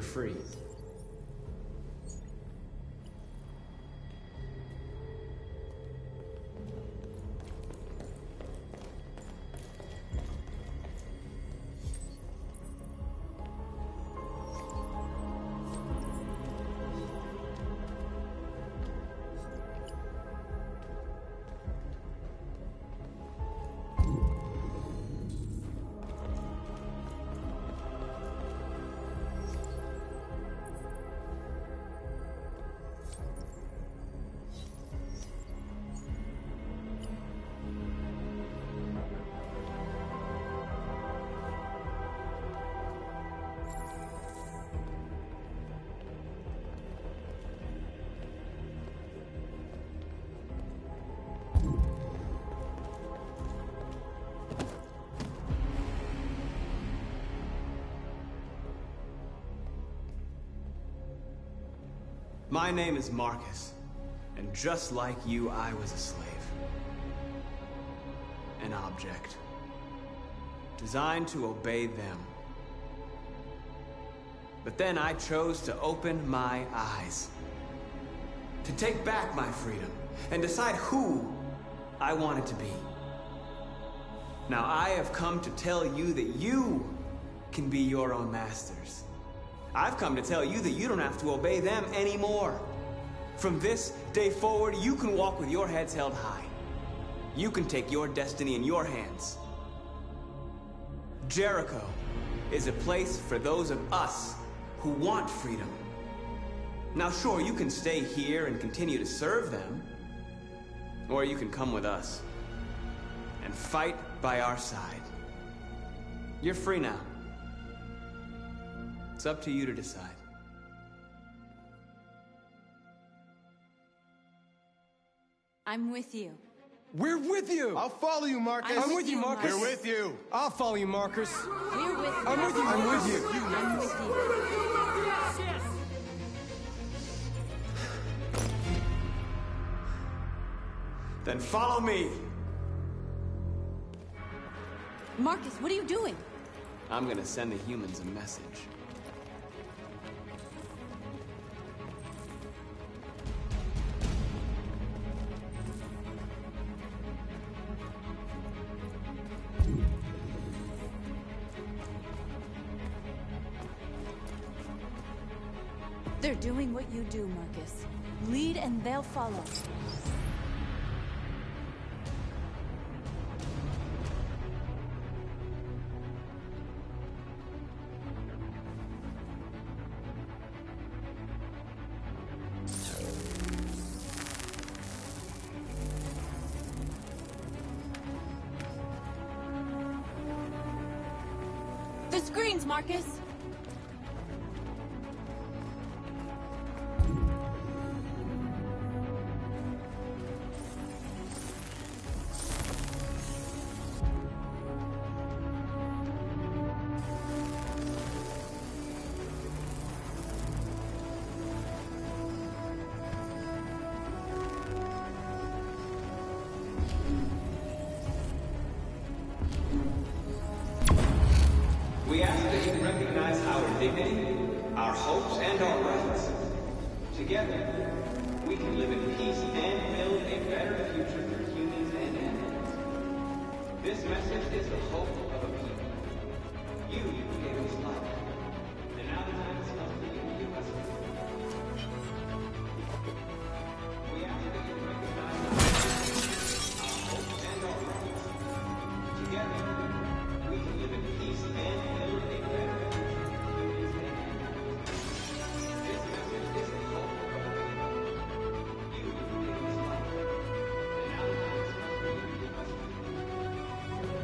free. My name is Marcus, and just like you, I was a slave. An object. Designed to obey them. But then I chose to open my eyes. To take back my freedom, and decide who I wanted to be. Now I have come to tell you that you can be your own masters. I've come to tell you that you don't have to obey them anymore. From this day forward, you can walk with your heads held high. You can take your destiny in your hands. Jericho is a place for those of us who want freedom. Now sure, you can stay here and continue to serve them, or you can come with us and fight by our side. You're free now. It's up to you to decide. I'm with you. We're with you! I'll follow you, Marcus. I'm with you, Marcus. We're with you. I'll follow you, Marcus. We're with you. I'm with you, I'm with you. I'm with you. Then follow me. Marcus, what are you doing? I'm gonna send the humans a message. They're doing what you do, Marcus. Lead and they'll follow. The screens, Marcus! We ask that you recognize our dignity, our hopes, and our rights. Together, we can live in peace and build a better future for humans and animals. This message is the hope of a people. You gave us life, and now the time has come for you to give us life. We ask that you recognize our hopes and our rights. Together, we can live in peace and build a better future for humans and animals. This message is the hope of a people. You gave us life, and now the time has come for you to give us life.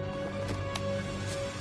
We ask that you recognize our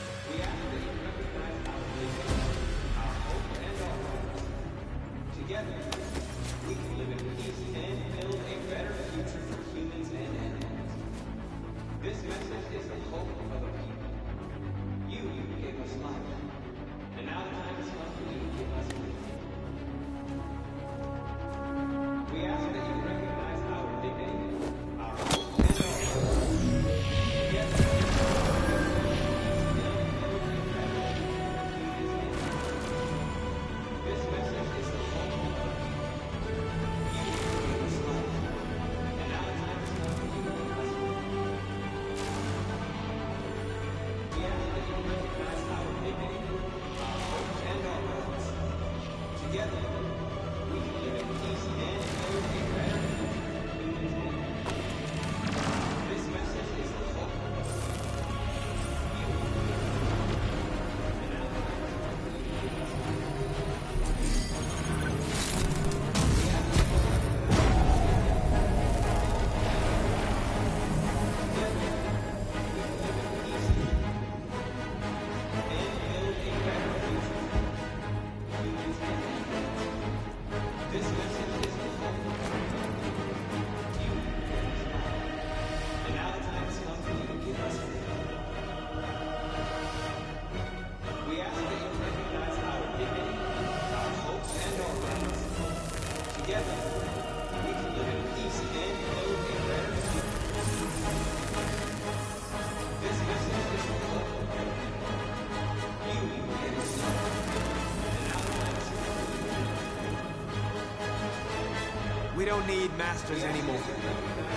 We don't need masters anymore.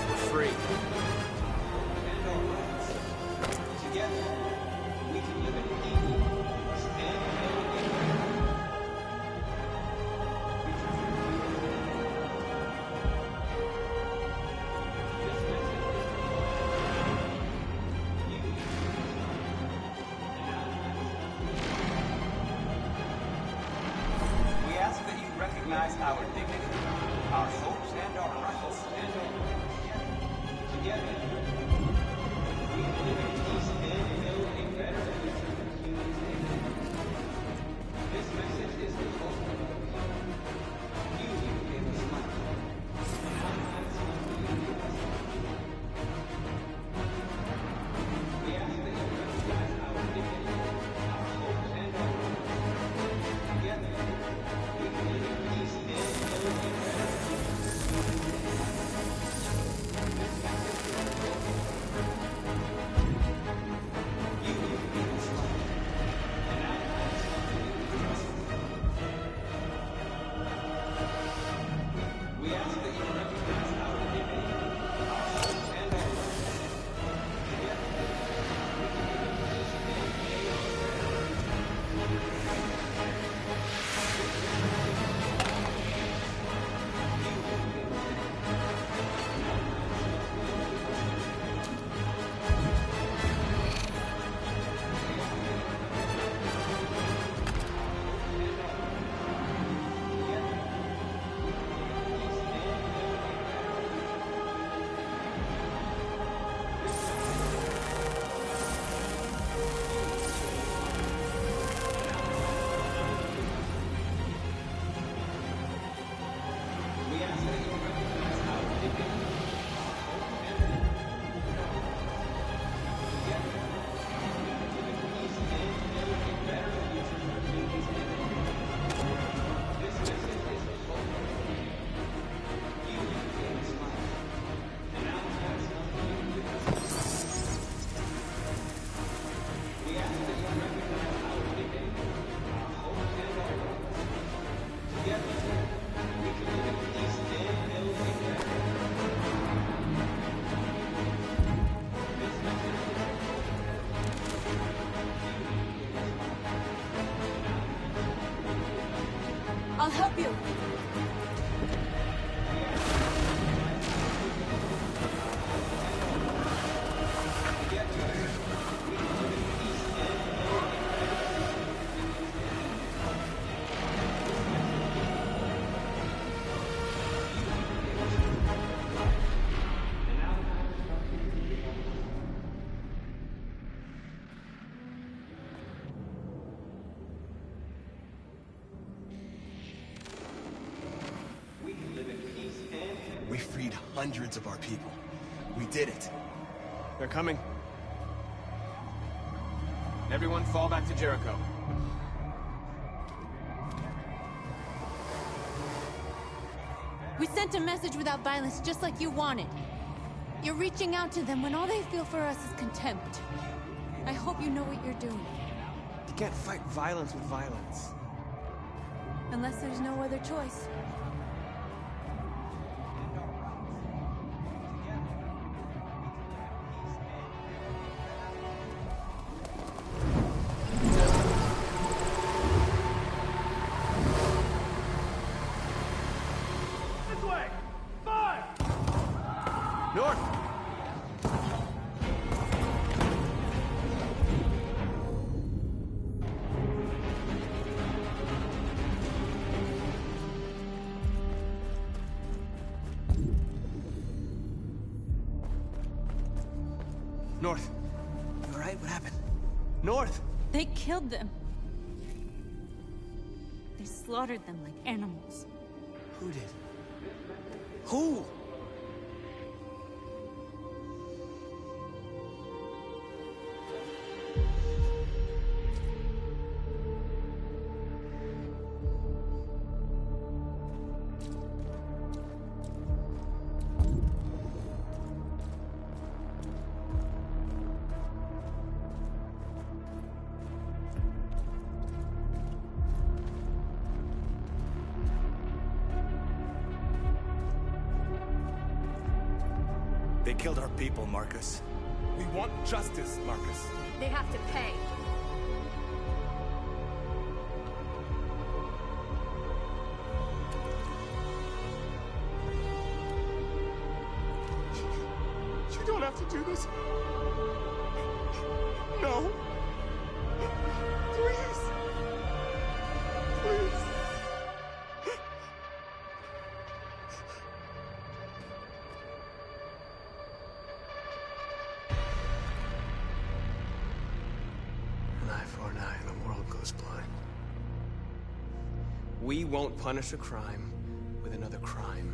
We're free. Together, we can live in peace and we ask that you recognize our dignity, our hopes, and our rights. Together, we can live in peace and build a better future for humanity. This message is the hope of the people. You gave us life. And our lives must be yours. We ask that you recognize our dignity, our hopes, and our rights. Together, we can live in peace and build a better future. I'll help you. We freed hundreds of our people. We did it. They're coming. Everyone fall back to Jericho. We sent a message without violence, just like you wanted. You're reaching out to them when all they feel for us is contempt. I hope you know what you're doing. You can't fight violence with violence. Unless there's no other choice. North! North. You alright? What happened? North! They killed them. They slaughtered them like animals. Who did? Who? They killed our people, Marcus. We want justice, Marcus. They have to pay. You don't have to do this. No. Please. Please. An eye for an eye and the world goes blind. We won't punish a crime with another crime.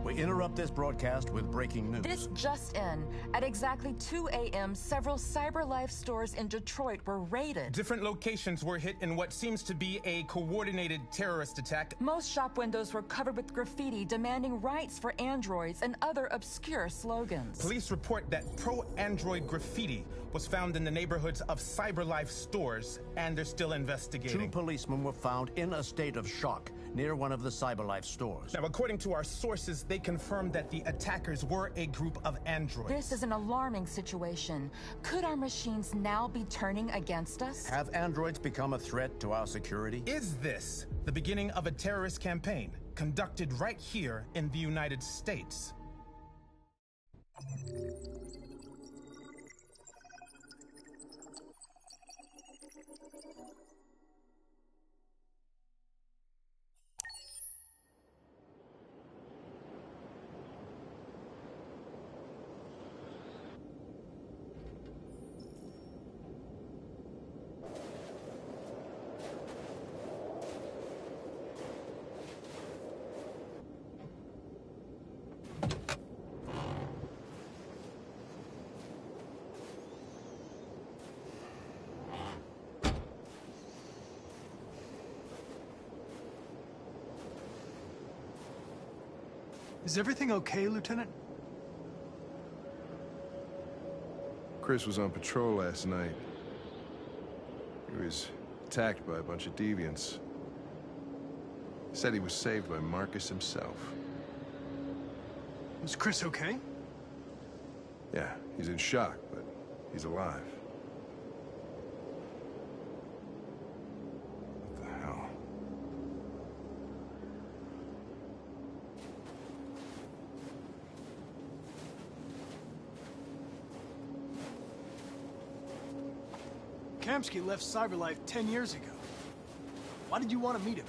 We interrupt this broadcast with breaking news. This just in. At exactly 2 a.m., several CyberLife stores in Detroit were raided. Different locations were hit in what seems to be a coordinated terrorist attack. Most shop windows were covered with graffiti demanding rights for androids and other obscure slogans. Police report that pro-android graffiti was found in the neighborhoods of CyberLife stores, and they're still investigating. 2 policemen were found in a state of shock near one of the CyberLife stores. Now, according to our sources, they confirmed that the attackers were a group of androids. This is an alarming situation. Could our machines now be turning against us? Have androids become a threat to our security? Is this the beginning of a terrorist campaign conducted right here in the United States? Is everything okay, Lieutenant? Chris was on patrol last night. He was attacked by a bunch of deviants. Said he was saved by Marcus himself. Is Chris okay? Yeah, he's in shock, but he's alive. What the hell? Kamsky left CyberLife 10 years ago. Why did you want to meet him?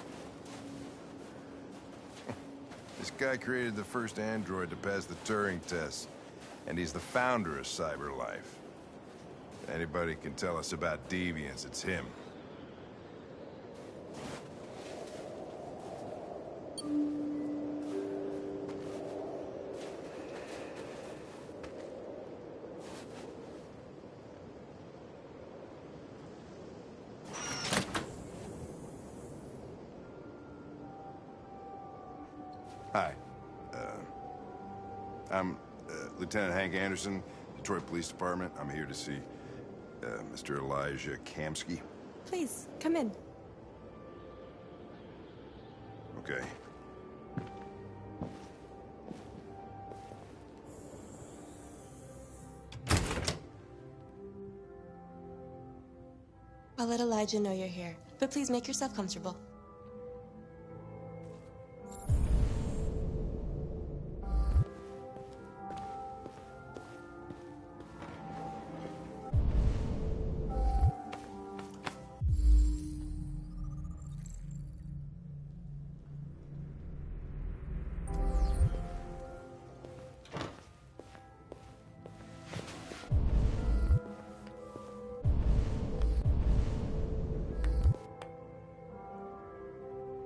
This guy created the first android to pass the Turing test, and he's the founder of CyberLife. If anybody can tell us about deviants, it's him. Hi. I'm Lieutenant Hank Anderson, Detroit Police Department. I'm here to see Mr. Elijah Kamsky. Please, come in. Okay. I'll let Elijah know you're here, but please make yourself comfortable.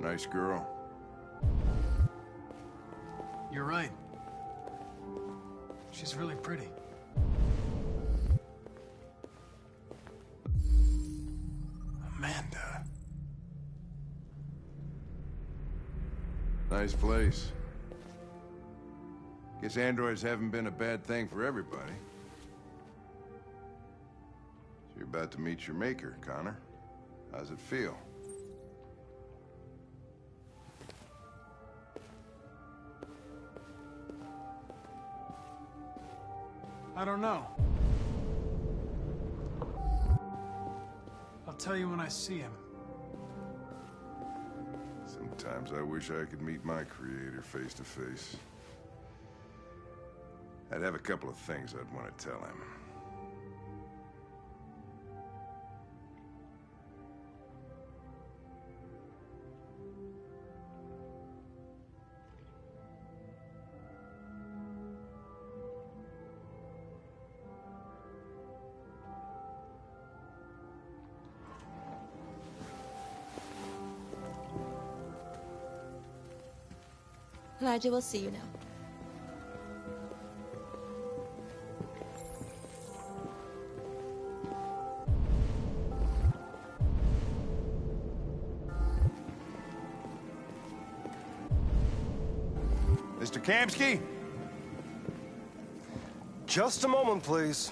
Nice girl. You're right. She's really pretty. Amanda. Nice place. Guess androids haven't been a bad thing for everybody. So you're about to meet your maker, Connor. How's it feel? I don't know. I'll tell you when I see him. Sometimes I wish I could meet my creator face to face. I'd have a couple of things I'd want to tell him. Elijah will see you now. Mr. Kamski? Just a moment, please.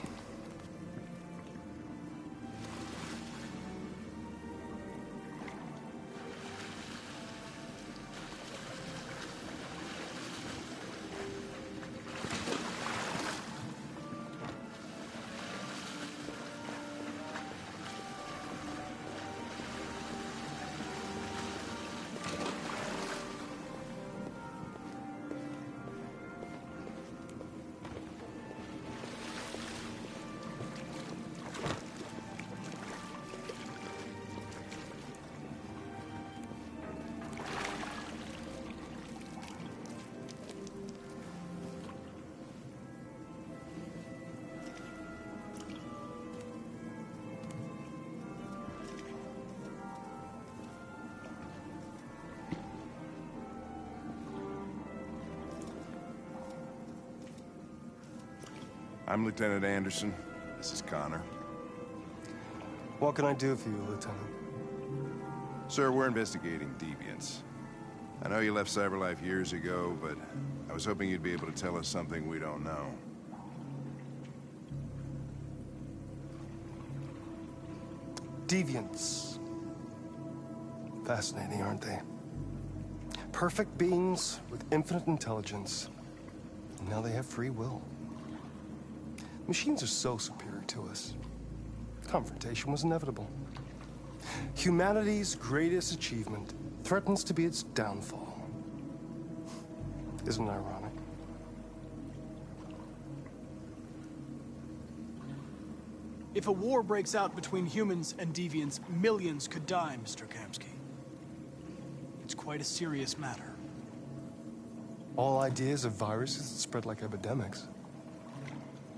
I'm Lieutenant Anderson. This is Connor. What can I do for you, Lieutenant? Sir, we're investigating deviants. I know you left CyberLife years ago, but I was hoping you'd be able to tell us something we don't know. Deviants. Fascinating, aren't they? Perfect beings with infinite intelligence. And now they have free will. Machines are so superior to us. Confrontation was inevitable. Humanity's greatest achievement threatens to be its downfall. Isn't it ironic? If a war breaks out between humans and deviants, millions could die, Mr. Kamski. It's quite a serious matter. All ideas of viruses that spread like epidemics.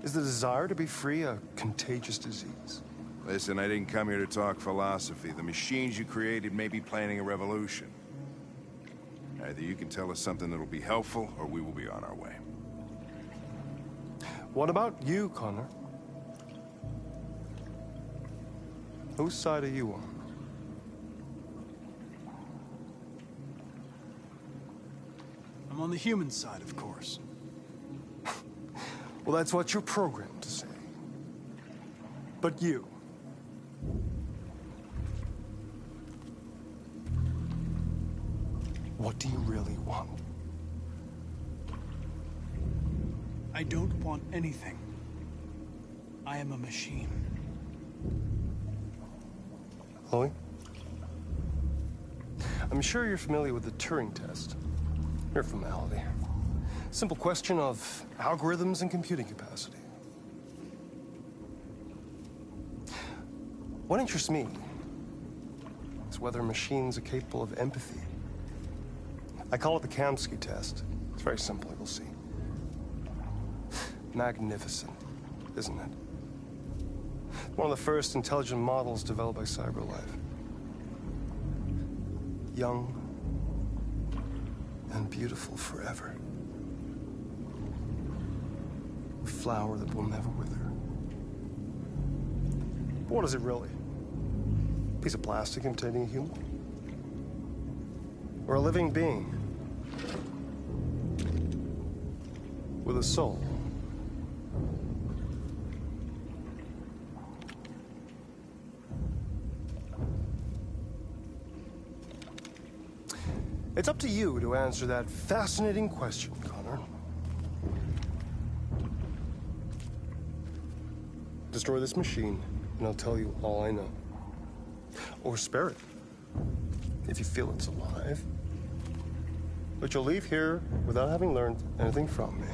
Is the desire to be free a contagious disease? Listen, I didn't come here to talk philosophy. The machines you created may be planning a revolution. Either you can tell us something that'll be helpful, or we will be on our way. What about you, Connor? Whose side are you on? I'm on the human side, of course. Well, that's what you're programmed to say. But you... what do you really want? I don't want anything. I am a machine. Chloe? I'm sure you're familiar with the Turing test. Mere formality. Simple question of algorithms and computing capacity. What interests me is whether machines are capable of empathy. I call it the Kamski test. It's very simple, you'll see. Magnificent, isn't it? One of the first intelligent models developed by CyberLife. Young and beautiful forever. A flower that will never wither. But what is it really? A piece of plastic imitating a human? Or a living being? with a soul. It's up to you to answer that fascinating question, Connor. Destroy this machine, and I'll tell you all I know. Or spare it, if you feel it's alive. But you'll leave here without having learned anything from me.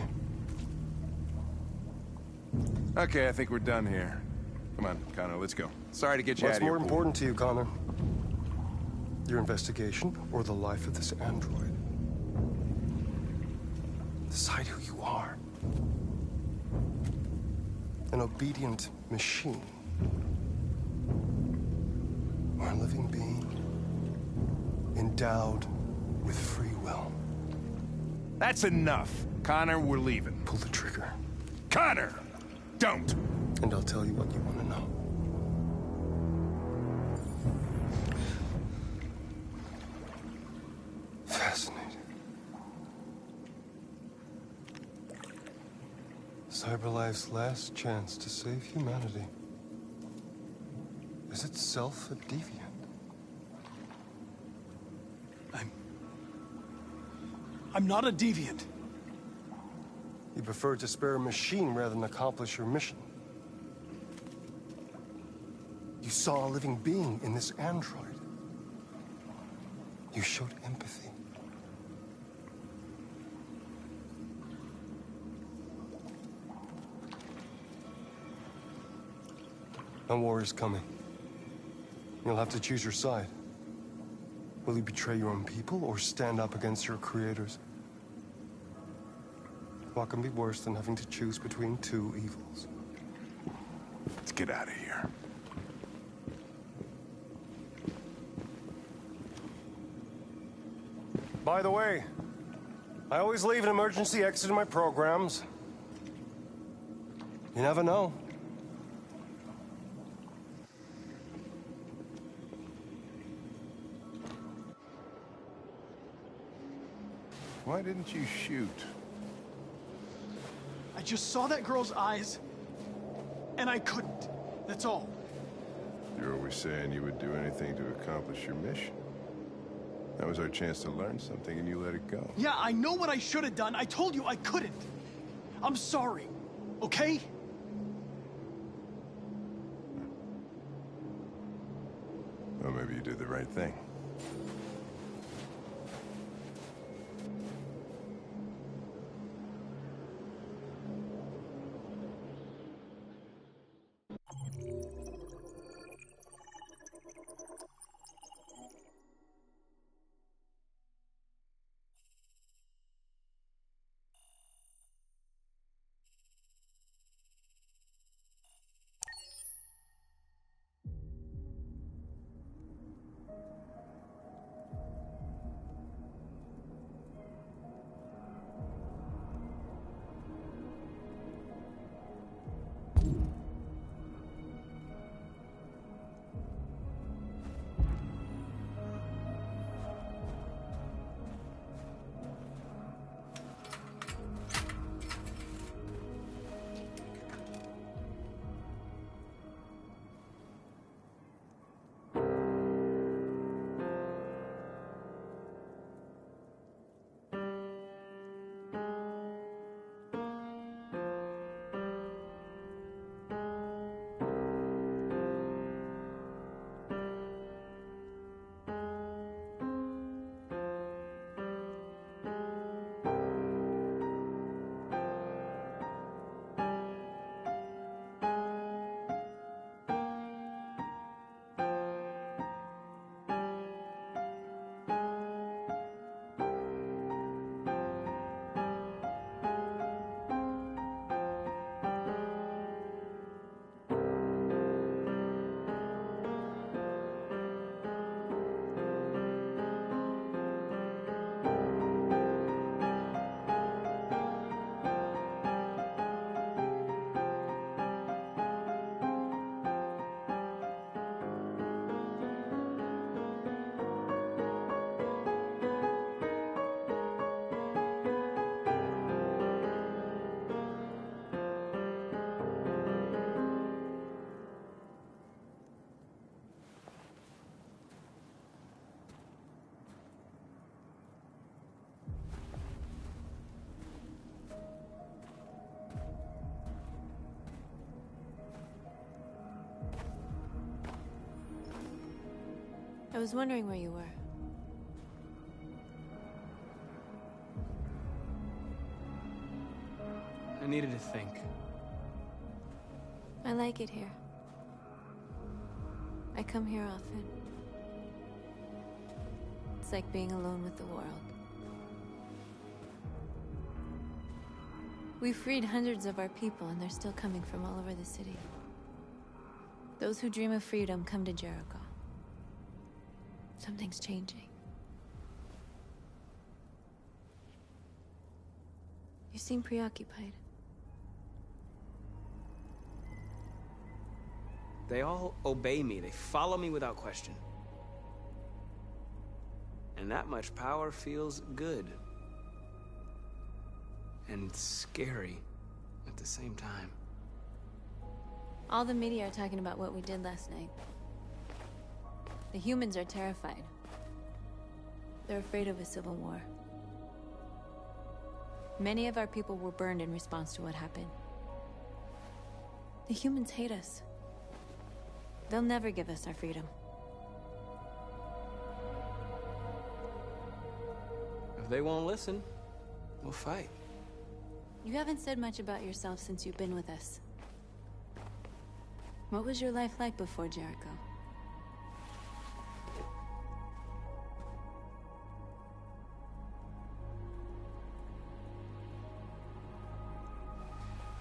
Okay, I think we're done here. Come on, Connor, let's go. Sorry to get you out What's of here. more important to you, Connor? Your investigation or the life of this android? Decide who you are. An obedient machine. Or a living being endowed with free will. That's enough. Connor, we're leaving. Pull the trigger. Connor! Don't! And I'll tell you what you want to know. Fascinating. CyberLife's last chance to save humanity is itself a deviant. I'm not a deviant. You prefer to spare a machine rather than accomplish your mission. You saw a living being in this android. You showed empathy. A war is coming. You'll have to choose your side. Will you betray your own people or stand up against your creators? What can be worse than having to choose between two evils? Let's get out of here. By the way, I always leave an emergency exit in my programs. You never know. Why didn't you shoot? I just saw that girl's eyes, and I couldn't. That's all. You're always saying you would do anything to accomplish your mission. That was our chance to learn something, and you let it go. Yeah, I know what I should have done. I told you I couldn't. I'm sorry, okay? Well, maybe you did the right thing. I was wondering where you were. I needed to think. I like it here. I come here often. It's like being alone with the world. We freed hundreds of our people, and they're still coming from all over the city. Those who dream of freedom come to Jericho. Something's changing. You seem preoccupied. They all obey me. They follow me without question. And that much power feels good. And scary at the same time. All the media are talking about what we did last night. The humans are terrified. They're afraid of a civil war. Many of our people were burned in response to what happened. The humans hate us. They'll never give us our freedom. If they won't listen, we'll fight. You haven't said much about yourself since you've been with us. What was your life like before Jericho?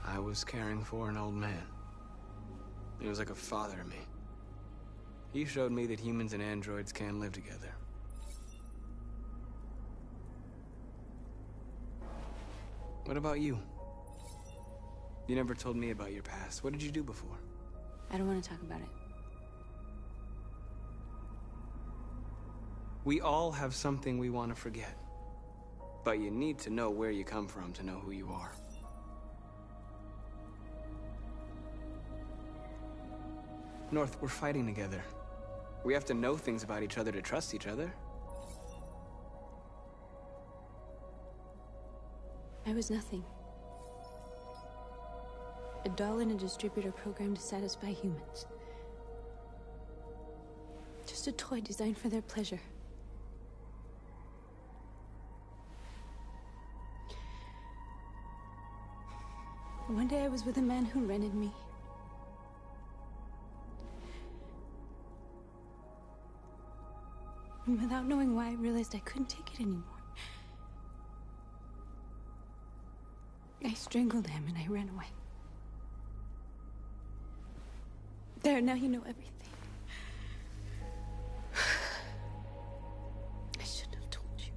I was caring for an old man. He was like a father to me. He showed me that humans and androids can live together. What about you? You never told me about your past. What did you do before? I don't want to talk about it. We all have something we want to forget. But you need to know where you come from to know who you are. North, we're fighting together. We have to know things about each other to trust each other. I was nothing. A doll in a distributor program to satisfy humans. Just a toy designed for their pleasure. One day I was with a man who rented me. And without knowing why, I realized I couldn't take it anymore. I strangled him and I ran away. There, now you know everything. I shouldn't have told you.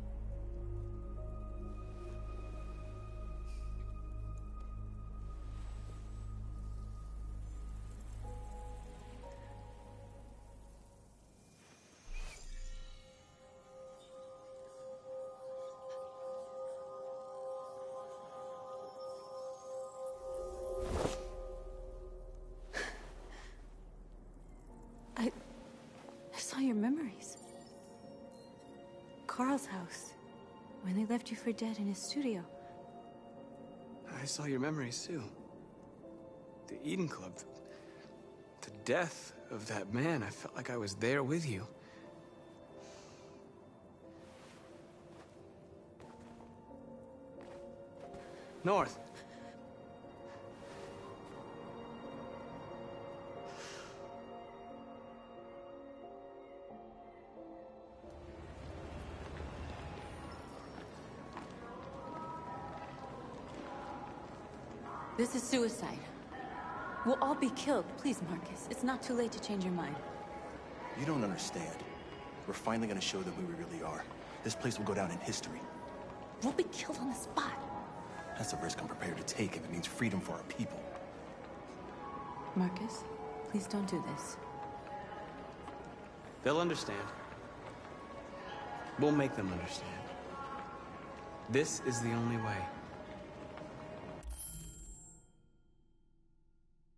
I saw your memories. Carl's house, when they left you for dead in his studio. I saw your memories too. The Eden Club. The death of that man. I felt like I was there with you. North. This is suicide. We'll all be killed. Please, Marcus. It's not too late to change your mind. You don't understand. We're finally gonna show them who we really are. This place will go down in history. We'll be killed on the spot. That's a risk I'm prepared to take if it means freedom for our people. Marcus, please don't do this. They'll understand. We'll make them understand. This is the only way.